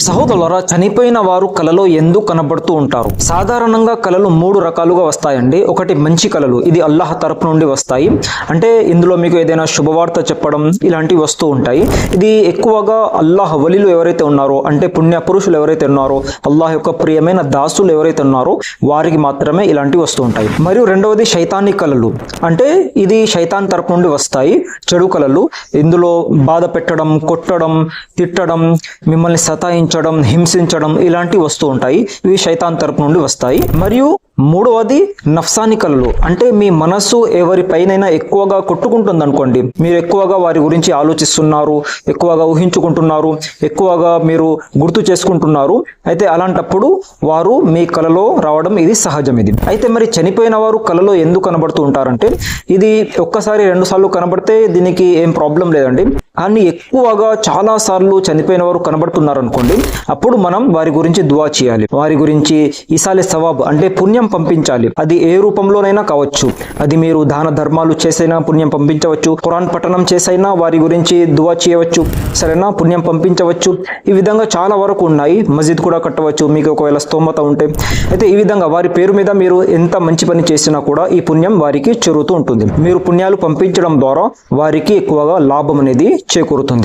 సహోదరులారా, చనిపోయిన వారు కలలో ఎందుకు కనబడుతూ ఉంటారు? సాధారణంగా కలలు మూడు రకాలుగా వస్తాయండి. ఒకటి మంచి కలలు, ఇది అల్లాహ్ తరపు నుండి వస్తాయి. అంటే ఇందులో మీకు ఏదైనా శుభవార్త చెప్పడం ఇలాంటివి వస్తూ ఉంటాయి. ఇది ఎక్కువగా అల్లాహ్ వలీలు ఎవరైతే ఉన్నారో, అంటే పుణ్య పురుషులు ఎవరైతే ఉన్నారో, అల్లాహ్ యొక్క ప్రియమైన దాసులు ఎవరైతే ఉన్నారో వారికి మాత్రమే ఇలాంటివి వస్తూ ఉంటాయి. మరియు రెండవది శైతాని కలలు, అంటే ఇది శైతాన్ తరపు నుండి వస్తాయి, చెడు కలలు. ఇందులో బాధ పెట్టడం, కొట్టడం, తిట్టడం, మిమ్మల్ని సతాయించడం, హింసించడం ఇలాంటివి వస్తూ ఉంటాయి. ఇవి శైతాన్ తరపు నుండి వస్తాయి. మరియు మూడవది నఫ్సాని కలలు, అంటే మీ మనస్సు ఎవరిపైనైనా ఎక్కువగా కొట్టుకుంటుంది అనుకోండి, మీరు ఎక్కువగా వారి గురించి ఆలోచిస్తున్నారు, ఎక్కువగా ఊహించుకుంటున్నారు, ఎక్కువగా మీరు గుర్తు చేసుకుంటున్నారు. అయితే అలాంటప్పుడు వారు మీ కలలో రావడం ఇది సహజం. ఇది అయితే మరి చనిపోయిన వారు కలలో ఎందుకు కనబడుతూ ఉంటారంటే, ఇది ఒక్కసారి రెండు సార్లు కనబడితే దీనికి ఏం ప్రాబ్లం లేదండి. కానీ ఎక్కువగా చాలా సార్లు చనిపోయిన వారు కనబడుతున్నారు అనుకోండి, అప్పుడు మనం వారి గురించి దువా చేయాలి. వారి గురించి ఈసాలి సవాబ్ అంటే పుణ్యం పంపించాలి. అది ఏ రూపంలోనైనా కావచ్చు. అది మీరు దాన ధర్మాలు చేసైనా పుణ్యం పంపించవచ్చు, ఖురాన్ పఠనం చేసైనా వారి గురించి దువా చేయవచ్చు, సరేనా, పుణ్యం పంపించవచ్చు. ఈ విధంగా చాలా వరకు ఉన్నాయి. మస్జిద్ కూడా కట్టవచ్చు మీకు ఒకవేళ స్తోమత ఉంటే. అయితే ఈ విధంగా వారి పేరు మీద మీరు ఎంత మంచి పని చేసినా కూడా ఈ పుణ్యం వారికి చేరుతూ ఉంటుంది. మీరు పుణ్యాలు పంపించడం ద్వారా వారికి ఎక్కువగా లాభం అనేది చేకూరుతుంది.